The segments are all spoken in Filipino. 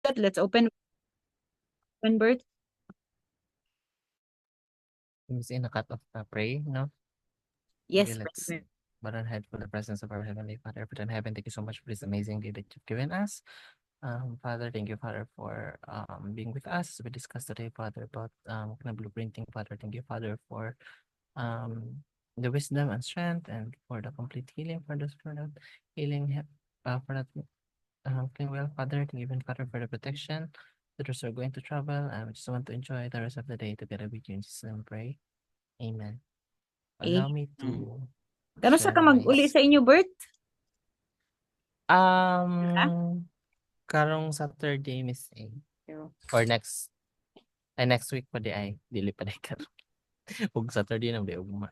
good. Let's open Bert. Miss A, na-cut off na pray, no? Yes, Okay, let's Bert. bow our head for the presence of our Heavenly Father. But in heaven, thank you so much for this amazing day that you've given us. Father, thank you, Father, for being with us. We discussed today, Father, about kind of blueprinting, Father. Thank you, Father, for the wisdom and strength and for the complete healing for this for that healing for that feeling well, Father. Thank you, even Father, for the protection. The rest are going to travel, and we just want to enjoy the rest of the day together with you. In Jesus' name, we pray. Amen. Allow me to Kano sa ka share my mag-uli sa inyo, Bert? karong Saturday, Miss A. Or next week pa di ay dili pa di karon. Ug Saturday na di ugma.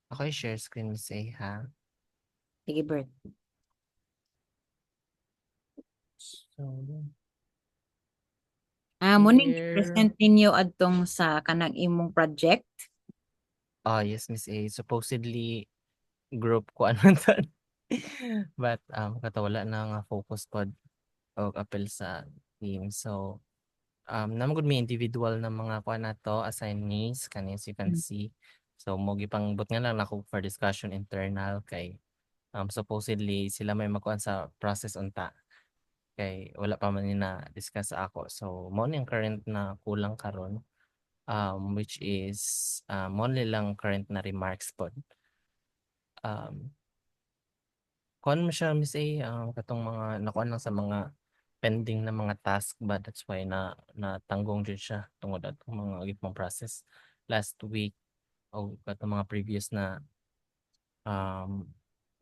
Ako share screen, Miss A, ha. Sige, Bert. So, Muning here. present ninyo adtong sa kanang imong project. Yes, Miss A. Supposedly group ko ano tan. But katawala na nga focus pod og apel sa team. So namagod may individual na mga kuan nato assignees kani as you can see. So mo gipangbot nga lang ako for discussion internal kay supposedly sila may makuan sa process unta kay wala pa man na discuss sa ako. So mo ni ang current na kulang karon which is only lang current na remarks pod. Kuan mo siya, Miss A, katong mga nakuan lang sa mga pending na mga task ba, that's why natanggong jud siya tungod atong mga gipong process last week o katong mga previous na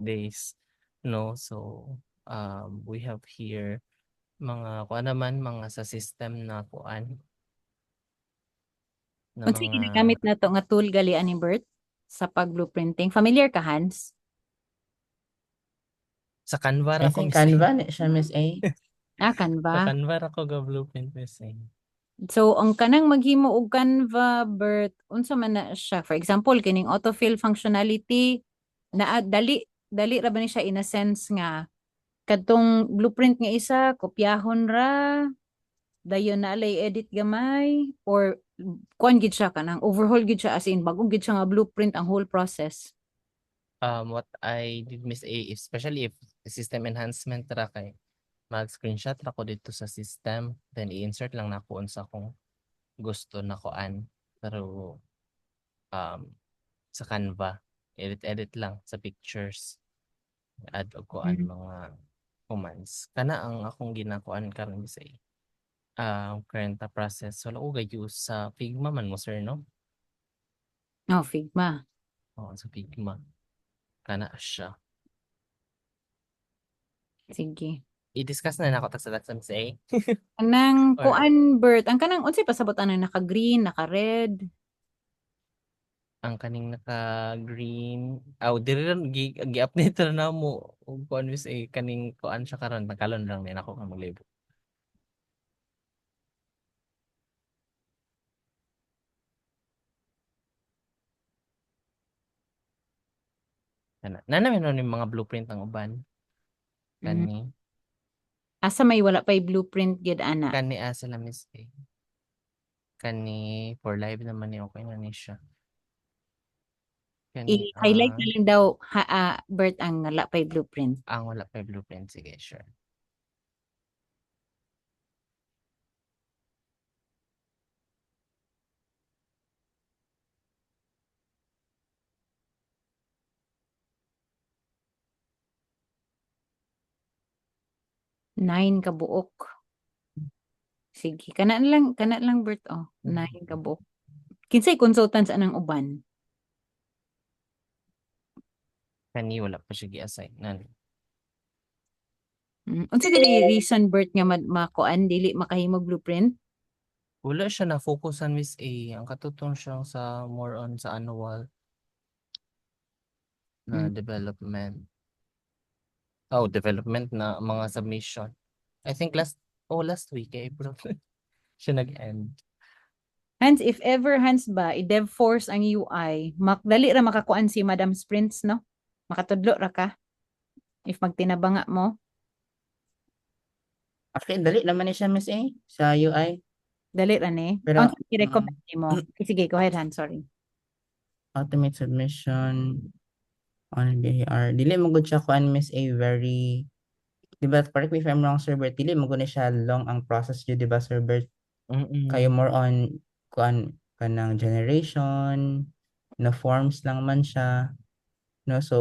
days, no? So we have here mga kuan naman mga sa system na kuan na Unsa mga ginagamit nato nga tool gali ani Bert sa pag-blueprinting? Familiar ka, Hans? sa Canva I ra ko, think Miss A. Canva ni siya, Miss A. Sa Canva. Canva ra ko ga blueprint, Miss A. So, ang kanang maghimo og Canva, Bert, unsa man na siya? For example, kining autofill functionality, na dali ra ba ni siya in a sense nga kadtong blueprint nga isa, kopyahon ra, dayon na lay edit gamay, or kuan gid siya kanang overhaul gid siya as in bagong gid siya nga blueprint ang whole process. What I did, Miss A, especially if system enhancement ra kay mag-screenshot ra ko dito sa system, then i-insert lang na ko sa akong gusto na kuan. Pero sa Canva, edit lang sa pictures, add og kuan mga commands. Kana ang akong ginakuan karon, Miss A. Current na process, wala ko use sa Figma man mo, sir, no? Oh, Figma. Oo, sa Figma. Kana siya. Sige. I-discuss na ako sa Miss A. Kanang Or kuan, Bert, ang kanang unsay pasabot ang naka-green, naka-red? ang kaning naka-green, diri ron gi-update ra na mo ug kuan, Miss A, kaning kuan siya karon nagkalon lang din ako nga maglibot. Namin nun yung mga blueprint ng uban. Kani. Asa may wala pa'y blueprint gid ana. Kani sila, Miss A. Kani for live naman ni okay na ni siya. Kani I-highlight na lang daw Bert ang wala pa'y blueprint. ang wala pa blueprint, sige, sure. Nine kabuok. Sige, kana lang Bert, nine kabuok. Kinsay consultants anang uban? Kani wala pa siya gi-assign. Unsa gid reason Bert nga makuan dili makahimo blueprint? Wala siya na focusan, Miss A. Ang katutong siya sa more on sa annual na development. Development na mga submission. I think last week, April, siya nag-end. Hans, if ever Hans ba, i-dev force ang UI, dali ra makakuan si Madam Sprints, no? Makatudlo ra ka. If magtinabanga mo. Okay, dali naman ni siya, Miss A, sa UI. Dali ra ni. Pero, Unsa i-recommend nimo? Sige, go ahead, Han, sorry. automate submission on BAR. Dili mo gud siya kuan, Miss A, very, di ba, correct me if I'm wrong, Sir Bert, dili mo gud na siya long ang process yun, di ba, Sir Bert? Kayo Mm-mm. more on kuan kanang generation, na forms lang man siya, no? So,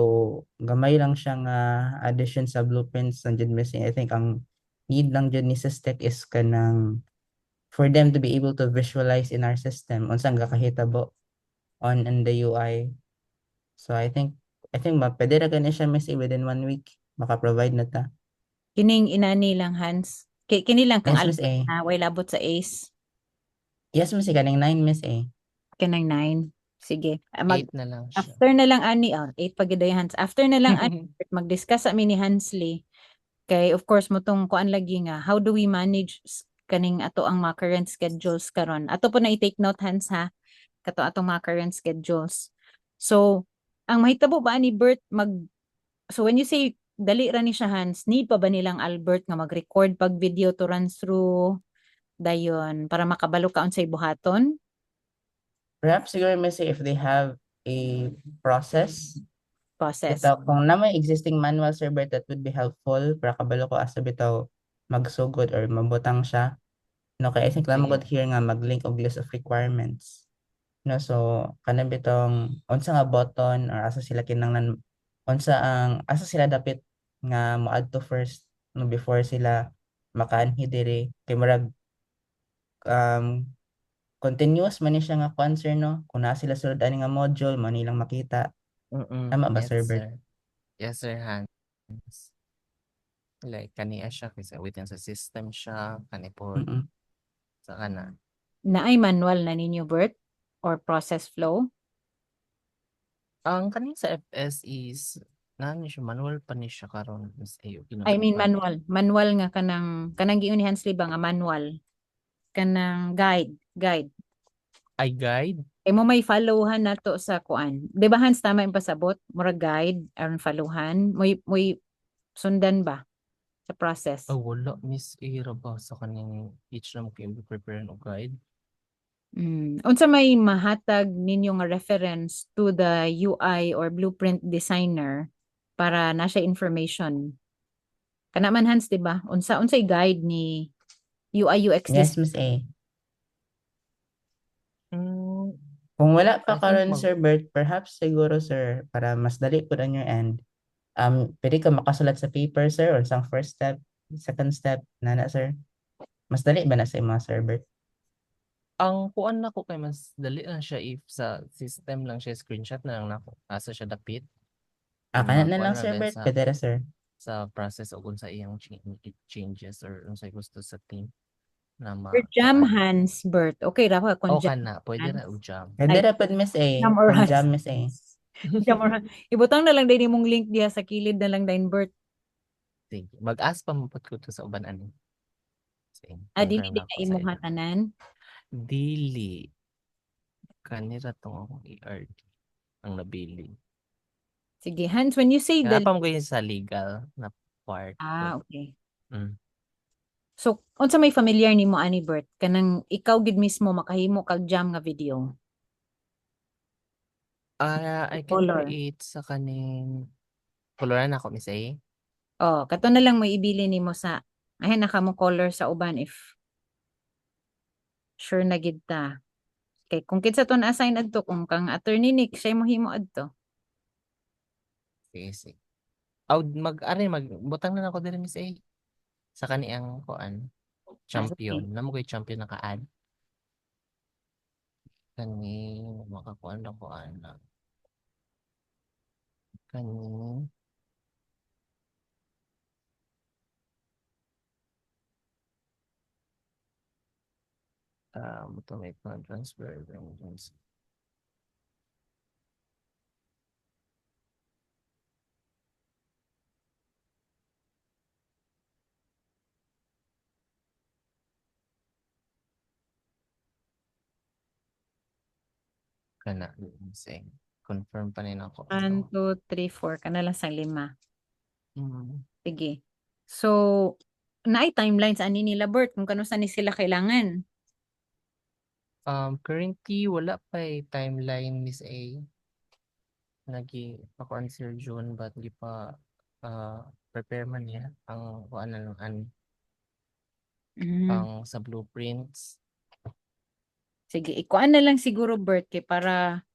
gamay lang siya nga addition sa blueprints and did missing. I think ang need lang dyan ni Systec is kanang for them to be able to visualize in our system unsang gakahitabo on the UI. So I think pwede ra gani siya, Miss A, within 1 week maka-provide na ta. Kining inani lang, Hans. Kini lang kang Yes, Miss Albert A. na way labot sa ACE. Yes, Miss A, kaning 9, Miss A. Kanang 9. Sige. 8 na lang siya. After na lang ani, 8 pa gid ay Hans. After na lang ani, mag-discuss sa ni Hansley. Kay of course mo tong kuan lagi nga, how do we manage kaning ato ang mga current schedules karon? Ato po na i-take note, Hans, ha. Kato atong mga current schedules. So, ang mahitabo ba ni Bert so when you say dali ra ni siya, Hans, need pa ba nilang Albert nga mag-record pag video to run through dayon para makabalo ka unsay buhaton? Perhaps siguro, Miss A, if they have a process. Process. Bitaw, kung na may existing manual, Sir Bert, that would be helpful para kabalo ko asa bitaw magsugod or mabutang siya. No, kaya I think Okay. lamang here nga mag-link og list of requirements. No, so kanang bitong unsa nga button or asa sila kinahanglan, asa sila dapit nga mo-add to first, no, before sila makaanhi diri kay murag um continuous man ni siya nga concern, no, kung naa sila sulod ani nga module man nilang makita. Mm-mm. Tama ba, Yes, Sir Bert? sir. Yes, sir, Hans. Like, kaniya siya kasi within sa system siya, kanipod, Mm-mm. sa kana. Naay manual na ninyo, Bert? Or process flow? Ang kanin sa FS is, nani siya, manual pa ni siya karon mas ayo, I mean kinabutang. manual. Manual nga kanang giun ni Hansley ba nga manual. Kanang guide. Ay, guide? Ay mo may followhan nato sa kuan. 'Di ba, Hans, tama yung pasabot? Mura guide aron followhan. Moy sundan ba sa process? Oh, wala, Miss Era ba sa kaning each na mo kayo prepare og guide? Unsa may mahatag ninyo nga reference to the UI or blueprint designer para na siya information. Kana man, Hans, 'di ba? Unsay guide ni UI UX Yes, design? Miss A. Mm, Kung wala pa I think karon, Sir Bert, perhaps siguro, sir, para mas dali po on your end, pwede ka makasulat sa paper, sir, or isang first step, second step, nana, sir. Mas dali ba na sa mga, Sir Bert? ang kuan nako kay mas dali lang siya if sa system lang siya screenshot na lang nako. Asa siya dapit. Kana na Kuan lang, na Sir lang Bert, sa pwede ra, sir. process o kung sa iyang changes or unsay gusto sa team na Or jam makuan. hands, Bert. Okay ra ka O kung jam kana, pwede ra hands. og jam. Pwede Ay, ra pod, Miss A, jam or kung hands. jam, Miss A. Jam or hands. Ibutang na lang din imong link diha sa kilid na lang din, Bert. Sige, mag-ask pa mo pod ko to sa uban ani. Sige, Dili confirm di na na ako sa imo ila. hatanan. Dili kanira tong akong ERD ang nabili. Sige, Hans, when you say the... Napam ko yun sa legal na part. Okay. Mm. So, unsa may familiar nimo ani, Bert? Kanang ikaw gid mismo makahimo kag jam nga video. I can Color. create sa kaning coloran ako, Miss A. Kato na lang mo ibili nimo sa ayan naka mo color sa uban if sure na gid ta. Kay kung kinsa to na-assign adto kung kang attorney Nick siya mo himo adto. Sige, sige. Aw, butang na ako diri, Miss A. Sa kaniyang kuan, champion. Sige. Namo ko'y champion naka-add. Kani, makakuan na kuan na. Kani, automate na transfer. Kana, Miss A. Confirm pa rin ako. 1, 2, 3, 4 kana lang sang 5. Mm. Sige. So, naay timelines ani nila Bert kung kano ni sila kailangan. Currently wala pa timeline Miss A. Ako Sir June but di pa prepare man niya ang kuan na lang Mm. ang sa blueprints. Sige, ikuan na lang siguro Bert kay para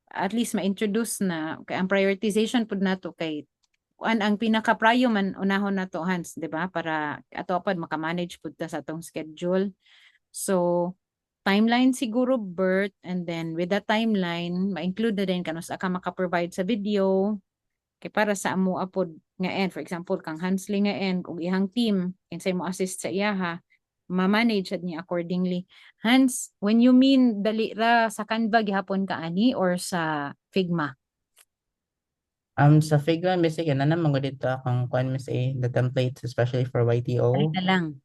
at least ma-introduce na kay ang prioritization pud nato kay kuan ang pinaka-prayo man unahon nato Hans, di ba? Para ato pad maka-manage pud ta sa atong schedule. So timeline siguro Bert and then with the timeline ma-include na din kanus ka maka-provide sa video kay para sa amo apod nga end for example kang Hansli nga end ug ihang team kinsay mo assist sa iyaha ma-manage niya accordingly. Hans, when you mean dali ra sa Canva gihapon ka ani or sa Figma? Sa Figma, Miss A, na naman ko dito akong kuan Miss A, the templates, especially for Dali YTO. na lang.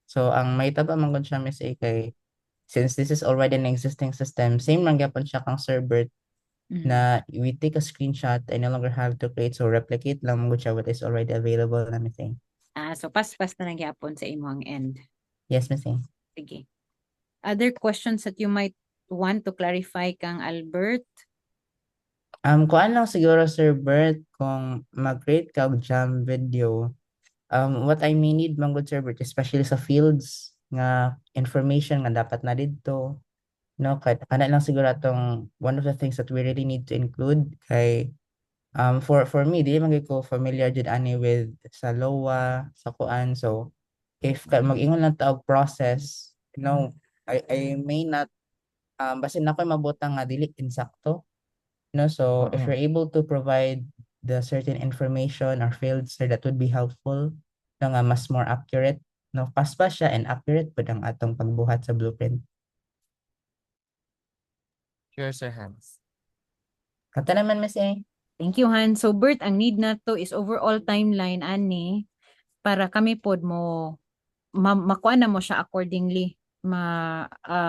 So, ang may taba man gud siya Miss A kay, since this is already an existing system, same lang gyapon siya kang server na we take a screenshot, I no longer have to create, so replicate lang mo siya what is already available na Miss A. So pas-pas na lang gyapon sa imong end. Yes, Miss A. Sige. Other questions that you might want to clarify kang Albert? Kuan lang siguro Sir Bert, kung mag-create ka og jam video, what I may need man gud Sir Bert, especially sa fields nga information nga dapat na didto, no, kahit ana lang siguro atong one of the things that we really need to include kay for me dili man gyud ko familiar jud ani with sa LOA sa kuan, so if mag-ingon lang ta og process, I may not basin na ko'y mabutang nga dili insakto, no, so if you're able to provide the certain information or fields there that would be helpful no nga mas more accurate, no, paspas siya and accurate pud ang atong pagbuhat sa blueprint. Sure, Sir Hans. Kata naman Miss A. Thank you, Han. So, Bert, ang need na to is overall timeline, ani, para kami pod mo, makuha na mo siya accordingly. Ma-alignan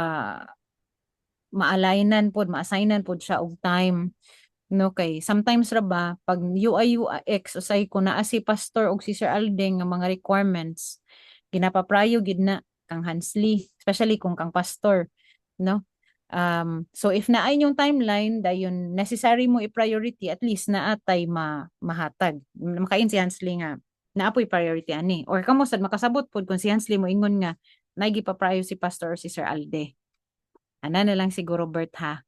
pod, ma-assignan pod siya og time. No, kay sometimes ra ba, pag UI UX, usay ko na si Pastor og si Sir Aldeng nga mga requirements, ginapaprayo gid na kang Hansli, especially kung kang Pastor, no? So if naay yung timeline dayon necessary mo i-priority at least na atay mahatag. Makain si Hansli nga naapoy priority ani or kamo sad makasabot pod kung si Hansli mo ingon nga naigi pa prayo si Pastor or si Sir Alde. Ana na lang siguro Bert ha.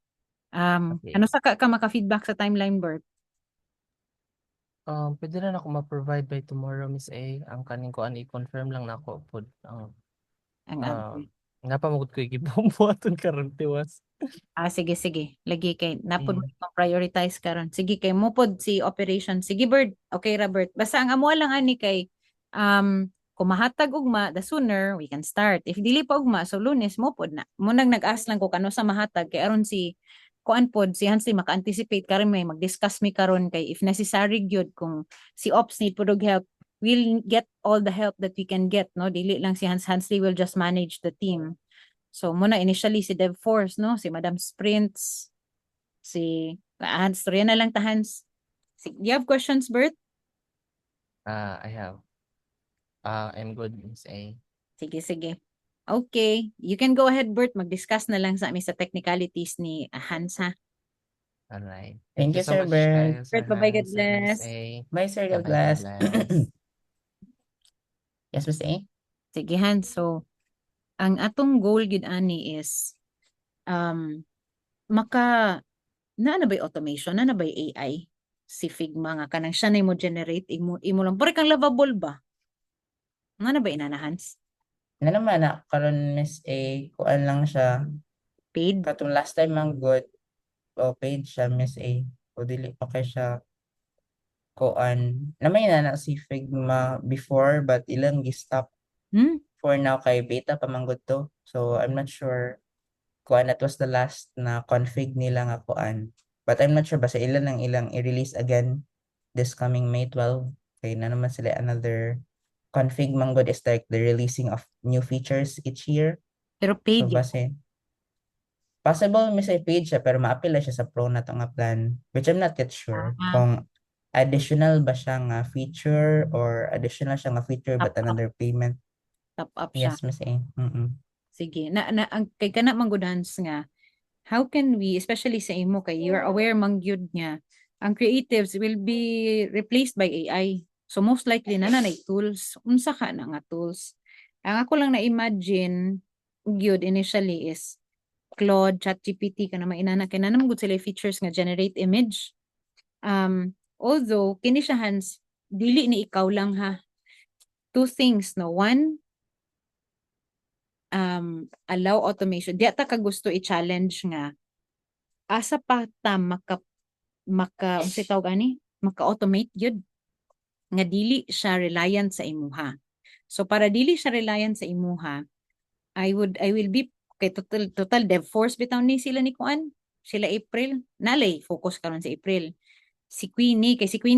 Okay. Ano sa ka maka-feedback sa timeline Bert? Pwede na ako ma-provide by tomorrow Miss A. Ang kaning ko i-confirm lang nako pod ang napamugod ko gibombuhaton karon tiwas. Sige. Lagi kay napod mo Mm. itong prioritize karon. Sige kay mo pod si operation. Sige Bert. Okay ra Bert. Basta ang amo lang ani kay kung mahatag ugma the sooner we can start. If dili pa ugma so Lunes mo pod na. Mo nag-ask lang ko kano sa mahatag kay aron si kuan pod si Hansi maka-anticipate karon may mag-discuss mi karon kay if necessary gyud kung si ops need pod og help we'll get all the help that we can get, no? Dili lang si Hansley will just manage the team. So muna initially si DevForce, no? Si Madam Sprints, si Hans, storya na lang ta Hans. Do you have questions, Bert? I have. I'm good, Miss A. Sige. Okay, you can go ahead, Bert. Mag-discuss na lang sa amin sa technicalities ni Hans, ha? Alright. Thank you, so Sir much, Bert. Sir Bert, bye-bye, God Hans and Miss bless. A. Bye, Sir. God Bye-bye, God bless. bless. Yes, Miss A. Sige, Hans. So, ang atong goal gid ani is na ba automation, na ba AI? Si Figma nga kanang siya na mo generate imo lang. Pare kang lovable ba? Nga na ba inanahans? Na naman na karon Miss A, kuan lang siya. Paid? Katong last time ang good paid siya Miss A. O dili okay siya kuan. Namay na si Figma before but ilang gi-stop for now kay beta pa man gud to. So I'm not sure kuan that was the last na config nila nga kuan. But I'm not sure basta ilan ang ilang i-release again this coming May 12. Kay na naman sila another config man gud is like the releasing of new features each year. Pero So paid yun. base possible may say paid siya pero ma-apply siya sa pro na to nga plan which I'm not yet sure kung additional ba siya nga feature or additional siya nga feature but Top up, another payment? top up siya. Yes, Miss A. Mm-mm. Sige, ang kay kana manggudans nga, how can we, especially sa imo kay you're aware man gyud nga ang creatives will be replaced by AI. So most likely na tools. Unsa ka na nga tools? Ang ako lang na-imagine gyud initially is Claude, ChatGPT kana mainana kay nanam gud sila features nga generate image. Although kini siya Hans, dili ni ikaw lang ha. Two things no. One, allow automation. Di ata ka gusto i-challenge nga asa pa ta unsay tawag ani maka-automate gyud nga dili siya reliant sa imuha. So para dili siya reliant sa imuha, I will be kay total dev force bitaw ni sila ni kuan. Sila April, nalay focus karon sa April. Si Queenie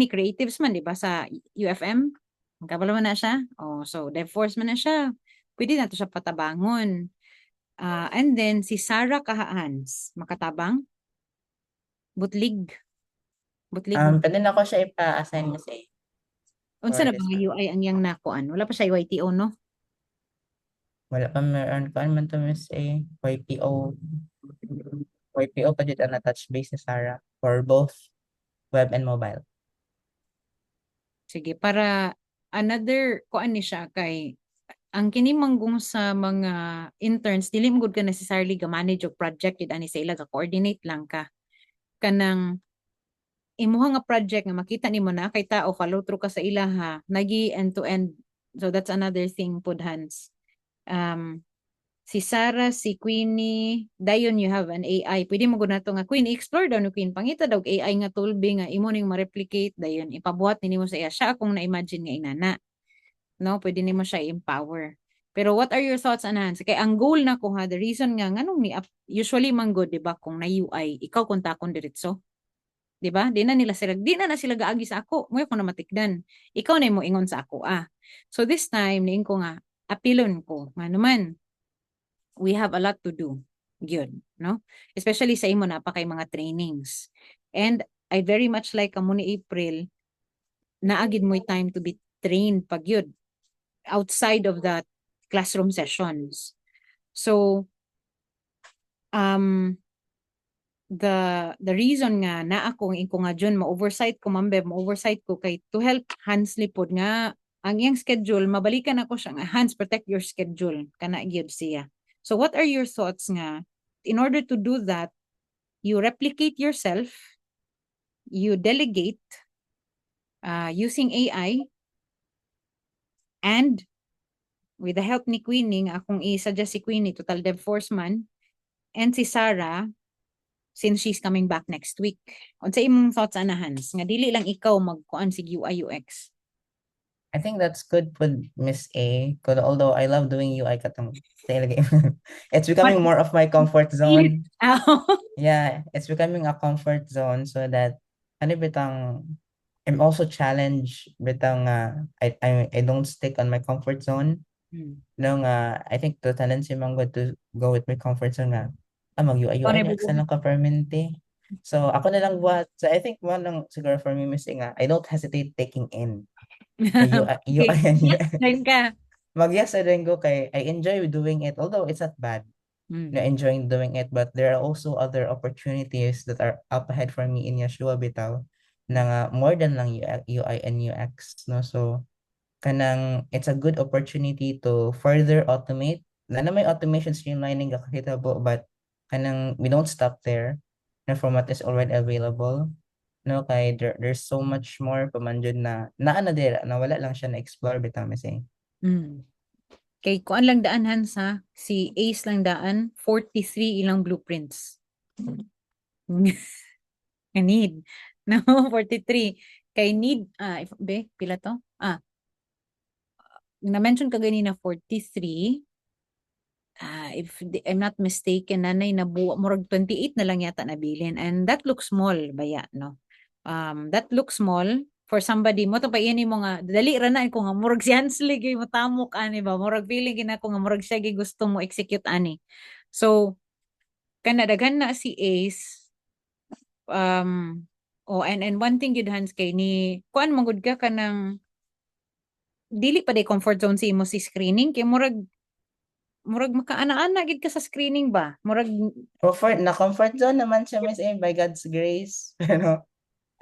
creatives man di ba sa UFM? Kabalo man na siya. Oh, so dev force man na siya. Pwede na to siya patabangon. And then si Sarah Kahans, makatabang, butlig, butlig. Pwede na ko siya ipa-assign, Miss A. Unsa For na this ba one. UI ang yang nakuan? Wala pa siya YTO no? Wala pa meron ko man to, Miss A. YPO pa dito na touch base ni Sarah for both web and mobile. Sige, para another kuan ni siya kay ang kini manggong sa mga interns dili mo gud ka necessarily ga manage og project gid ani sa ila ga coordinate lang ka. Kanang imuha nga project nga makita nimo na kay tao follow through ka sa ila ha nagi end to end, so that's another thing pod Hans. Si Sarah, si Queenie, dayon you have an AI. Pwede mo gud nato nga Queen explore daw ni Queen pangita daw AI nga tulbi nga imo ning ma-replicate dayon ipabuhat nimo sa iya siya akong na-imagine nga inana. No, pwede nimo siya i-empower. Pero what are your thoughts on Hans? Kay ang goal na ko ha, the reason nga nganong ni usually man good, 'di ba, kung na UI, ikaw kontakon diretso. 'Di ba? Di na sila gaagi sa ako. Mo ko na matikdan. Ikaw na mo ingon sa ako ah. So this time niing ko nga apilon ko. Nga naman, we have a lot to do. Gyud, no? Especially sa imo na pa kay mga trainings. And I very much like amo ni April naagid mo time to be trained pag yun outside of that classroom sessions. So the reason nga na ako nga dyan ma-oversight ko kay to help Hans lipod nga ang iyang schedule mabalikan ako siya nga Hans protect your schedule kana gyud siya. So what are your thoughts nga in order to do that you replicate yourself, you delegate using AI, and with the help ni Queenie, akong i-suggest si Queenie, total dev force man, and si Sarah, since she's coming back next week. Unsa imong thoughts ana Hans? Nga dili lang ikaw magkuan sig UI UX. I think that's good for Miss A. Although I love doing UI katong talaga. It's becoming more of my comfort zone. Yeah, it's becoming a comfort zone so that ano bitang I'm also challenged bitang I don't stick on my comfort zone. No nga I think the tendency man to go with my comfort zone nga mag UI UX na lang ka permanente. So ako na lang buhat. So I think one lang siguro for me Miss A nga I don't hesitate taking in UI and UX. Mag-yes rin ko kay I enjoy doing it although it's not bad. Na enjoying doing it but there are also other opportunities that are up ahead for me in Yeshua bitaw na more than lang UI and UX no, so kanang it's a good opportunity to further automate na may automation streamlining kakahitabo but kanang we don't stop there na format is already available no, kay there's so much more pamanjud na dira na wala lang siya na explore bitaw mi say. Kay kuan lang daan Hans ha, si Ace lang daan 43 ilang blueprints. Need. No, 43. Kay need, pila to? Na-mention ka ganina 43. If I'm not mistaken, nanay nabuwa, murag 28 na lang yata nabilin. And that looks small, baya, no? That looks small for somebody mo to pa ini mo nga dali ra na ko nga murag si Hansli gyud mo tamok ani ba murag feeling gina ko nga murag siya gyud gusto mo execute ani. So kana daghan na si Ace Oh, and one thing yun Hans kay ni kuan magud ka kanang dili pa day comfort zone si imo si screening kay murag makaana-ana gid ka sa screening ba? Murag comfort zone naman siya, Miss A, by God's grace. Pero,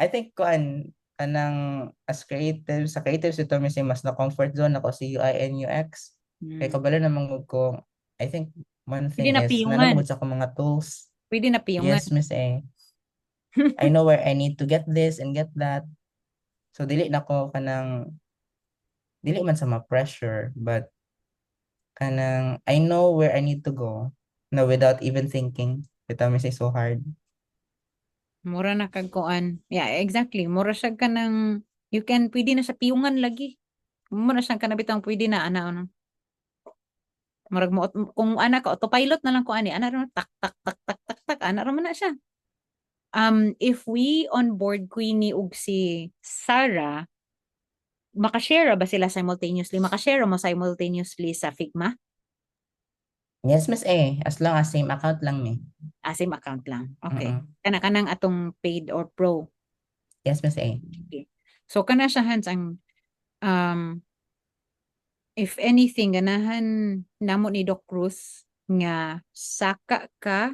I think, kanang, as creative, sa creatives ito, Miss A, mas na comfort zone ako si UI and UX. Kaya kabalo naman ko, I think, one pwede thing na is, piyungan. nanamod sa akong mga tools. Pwede na piyungan. Yes, Miss A. I know where I need to get this and get that. So, dili man sa ma-pressure, but I know where I need to go, no, without even thinking. Ito, Miss A, so hard. Mura na kag kuan. Yeah, exactly. Mura siya ka ng you can pwede na sa piyungan lagi. Mura siya ka na bitang pwede na ano. Murag mo kung ana ka autopilot na lang ko ani ana ron tak tak tak tak tak tak ana ron man na siya. If we on board Queenie ug si Sarah, makashare ba sila simultaneously? Makashare mo simultaneously sa Figma? Yes, Miss A. As long as same account lang ni. Same account lang. Okay. Mm-mm. Kana kanang atong paid or pro. Yes, Miss A. Okay. So kana siya Hans ang if anything ganahan namo ni Doc Cruz nga saka ka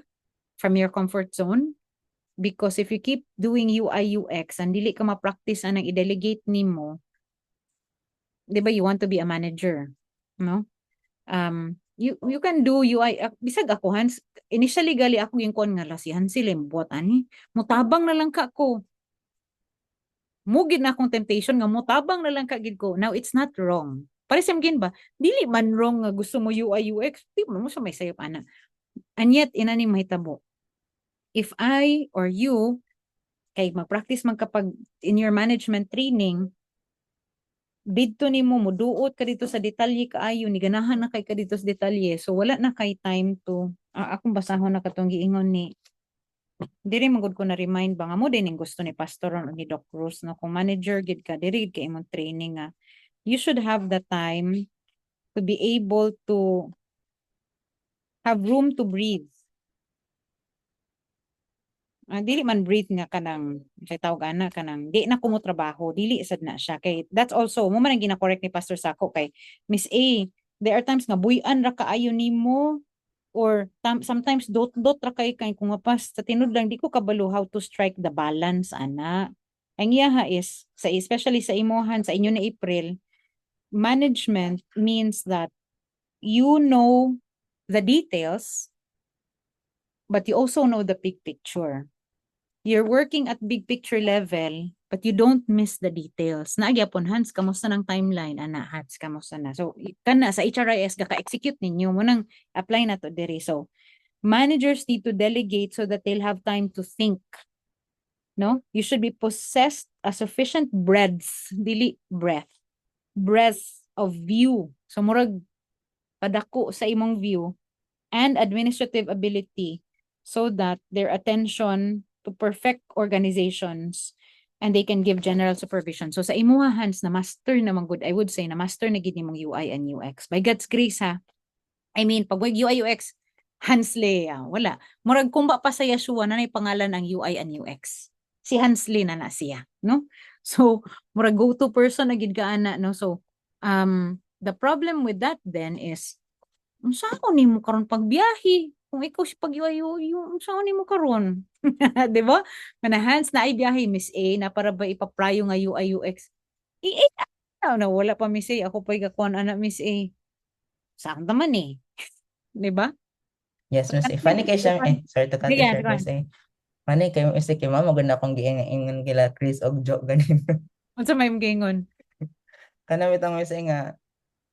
from your comfort zone because if you keep doing UI UX and dili ka ma-practice anang i-delegate nimo, 'di ba you want to be a manager, no? You can do UI bisag ako Hans initially gali ako yung kon nga lasihan sila buat ani mutabang na lang ka ko mugid na akong temptation nga mutabang na lang ka gid ko. Now it's not wrong pare gin ba dili man wrong nga gusto mo UI UX di mo sa may sayop ana and yet inani mahitabo if I or you kay mag-practice man kapag in your management training didto nimo muduot ka dito sa detalye kaayo ni ganahan na kay ka dito sa detalye so wala na kay time to akong basahon na katong giingon ni diri magud ko na remind ba nga mo din yung gusto ni Pastor Ron o ni Doc Cruz no kung manager gid ka diri gid kay imong training nga you should have the time to be able to have room to breathe. Dili man breathe nga kanang kay tawag ana kanang di na kumo trabaho dili sad na siya kay that's also mo man ang gina-correct ni Pastor Sako kay Miss A there are times nga buy-an ra kaayo nimo or sometimes dot ra kay kung mapas sa tinud lang di ko kabalo how to strike the balance ana ang iyaha is sa especially sa imuhan sa inyo na April management means that you know the details but you also know the big picture. You're working at big picture level, but you don't miss the details. Nagyapon, Hans, kamusta ng timeline? Ana, Hans, kamusta na? So, kana sa HRIS, ka-execute ninyo, mo nang apply na to diri. So, managers need to delegate so that they'll have time to think. No? You should be possessed a sufficient breadth, dili breadth of view. So, murag padako sa imong view and administrative ability so that their attention to perfect organizations and they can give general supervision. So sa imuha Hans na master naman good, I would say na master na gid nimong UI and UX. By God's grace ha. I mean, pag UI UX, Hans Lea, wala. Murag kumba pa sa Yeshua na nay pangalan ang UI and UX. Si Hans Lee na siya, no? So, murag go-to person na gid kaana, no? So, the problem with that then is, saan ko nimo karon pagbiyahe? Kung ikaw si pag-UIU, saan nimo karon? 'Di ba? Kana Hans na ay biyahe Miss A na para ba ipaprayo nga UI UX. Na wala pa Miss A, ako pa igakuan ana Miss A. Saan naman eh? 'Di ba? Yes, So, Miss A. Funny kay siya, sorry to cut you short, Miss A. Funny kay Miss A, kay mama, maganda akong giingon kila Chris og Joe, ganin. Unsa may gingon? Kanamit ang Miss A nga,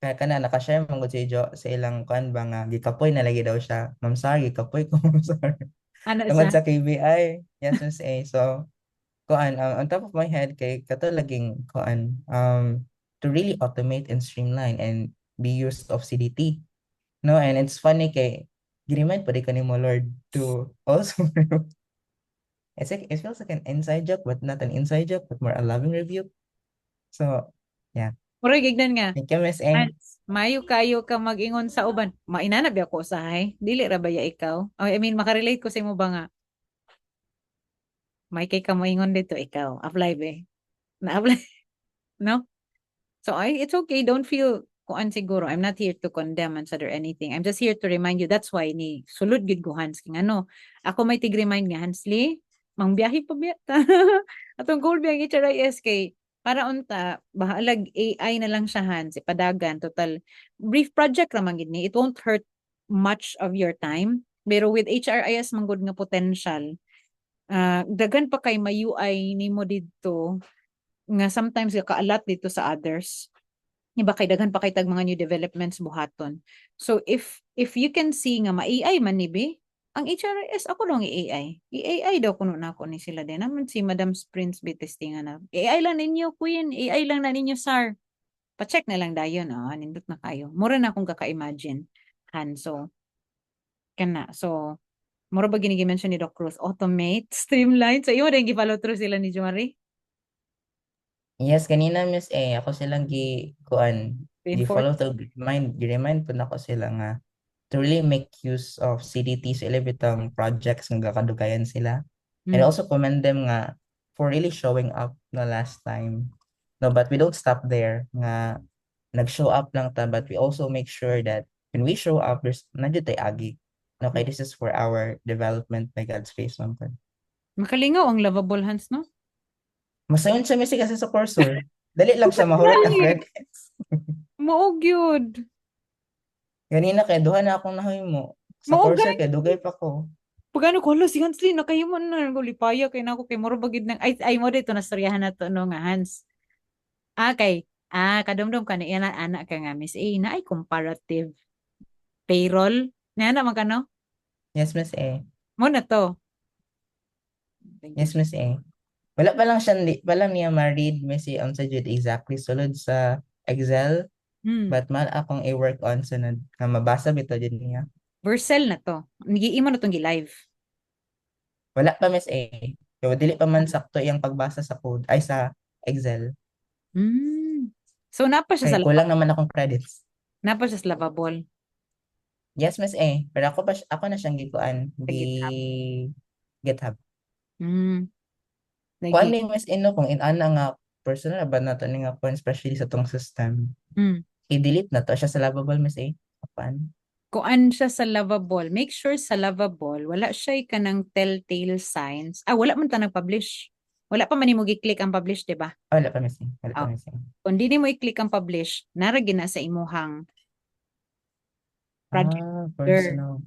kaya nakashare mong si Jo sa ilang kuan ba nga, gikapoy na lagi daw siya. Ma'am, sorry, gikapoy ko, Ma'am, sorry. Ana Tungkol sa sa KBI. Yes, Miss A. So, on top of my head, kay kato laging, to really automate and streamline and be used of CDT. No, and it's funny kay, ginimind pa di ka ni mo, Lord, to also, it feels like an inside joke, but not an inside joke, but more a loving review. So, yeah. mura gignan nga. Thank you, Miss A. Hans, mayo kayo ka mag-ingon sa uban. Mainanab ako usahay. Dili ra ba ya ikaw? I mean, makarelate ko sa imo ba nga? May kay kamoingon dito ikaw. Apply be. Na-apply, no? So it's okay. Don't feel kuan siguro. I'm not here to condemn and or anything. I'm just here to remind you. That's why ni sulod gid ko Hans king ano. Ako may tig-remind nga Hansli, mangbiyahe pa biya ta. Atong goal biyang HRIS kay para unta bahalag AI na lang siya Hans, ipadagan total brief project ra man gid ni. It won't hurt much of your time. Pero with HRIS manggod nga potential, dagan pa kay may UI nimo dito nga sometimes kaalat dito sa others. Iba kay daghan pa kay tag mga new developments buhaton. So if you can see nga ma-AI man ni be, ang HRS ako lang i-AI. I-AI daw kuno na ako ni sila din. Naman si Madam Prince be testingan na. AI lang ninyo Queen, AI lang na ninyo Sir. Pa-check na lang dayon nindot na kayo. Mura na akong kaka-imagine. So kana. So mura ba gini-mention ni Doc Cruz, automate, streamline. So iyo din gi-follow through sila ni Jumari. Yes, kanina Miss A, ako silang gi Reinforce. follow through, gi-remind po na ko sila nga to really make use of CDT sa ilibitang projects nga kadugayan sila. And Mm. also commend them nga for really showing up the last time. No, but we don't stop there nga nag-show up lang ta, but we also make sure that when we show up, there's nandiyo tayo agi. No, kay this is for our development by God's grace, ma'am. Makalingaw ang lovable hands, no? Masayon siya Missy kasi sa coursor. Dali lang siya mahurot ang Dali. credits. Maog yun. Ganina kay duha na akong nahimo. Sa Maog coursor gani. kay dugay pa ko. Pagano ko, hala, si Hans Lee, nakayuman na, gulipaya, kay na ako, kay moro bagid ng, ay mo dito, nastoryahan na to, no, nga, Hans. Kadumdum ka na, yan, anak ka nga, Miss A, na ay comparative payroll. Na naman ka, no? Yes, Miss A. Mo na to. Yes, Miss A. Wala pa lang siya, wala niya ma-read, Miss A, on sa jud exactly sulod sa Excel, but mal akong i-work on sa nga mabasa bito jud niya. Vercel na to. Nagiimo na itong gi-live. Wala pa, Miss A. So, dili pa man sakto yung pagbasa sa code, ay sa Excel. So, napa siya Kaya sa kulang naman akong credits. Napa siya sa lavable. Yes, Miss A. Pero ako na siyang gikuan, GitHub. Kuan ni Miss Ino kung inana nga personal ba na to ni nga kuan especially sa tong system. I-delete na to siya sa lovable, Miss A. Kuan. Kuan siya sa lavable. Make sure sa lavable, wala siya kanang telltale signs. Wala man ta nag-publish. Wala pa man ni mo gi-click ang publish, di ba? Wala pa, Miss A. Wala pa, Oh. Miss A. Kung di mo i-click ang publish, naragi na sa imuhang project. Personal.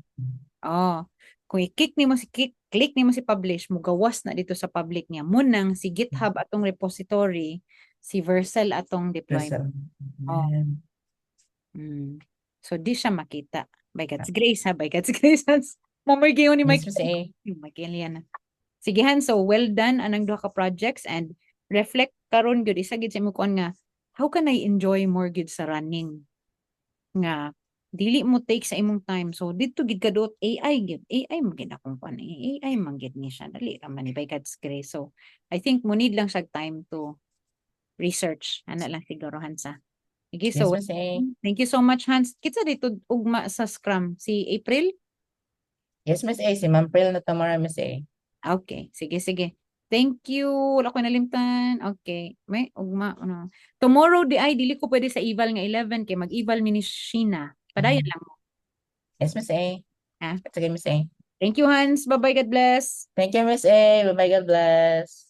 Kung i-click nimo si click nimo si publish, mo gawas na dito sa public niya. Munang si GitHub atong repository, si Vercel atong deployment. So di siya makita. By God's grace ha, by God's grace. Mamargiyo ni Yes, Mike. Miss A. Sige Han, so well done anang duha ka projects and reflect karon gyud isa gid sa imong kuan nga how can I enjoy more gid sa running nga dili mo take sa imong time. So dito gid kadot AI gid. AI man gid akong kuan. AI man gid ni siya dali ra man ni by God's grace. So I think mo need lang siya time to research. Ana lang siguro Hansa. Sige, Yes, so Miss A. thank you so much Hans. Kitsa dito ugma sa Scrum si April? Yes, Miss A. Si Ma'am Pearl na tamara, Miss A. Okay, sige. Thank you. Wala ko nalimtan. Okay. May ugma ano. Tomorrow di ay dili ko pwede sa eval nga 11 kay mag-eval mi ni Sheena. Padayon lang mo. Yes, Miss A. Ah. Sige, Miss A. Thank you Hans. Bye-bye. God bless. Thank you, Miss A. Bye-bye. God bless.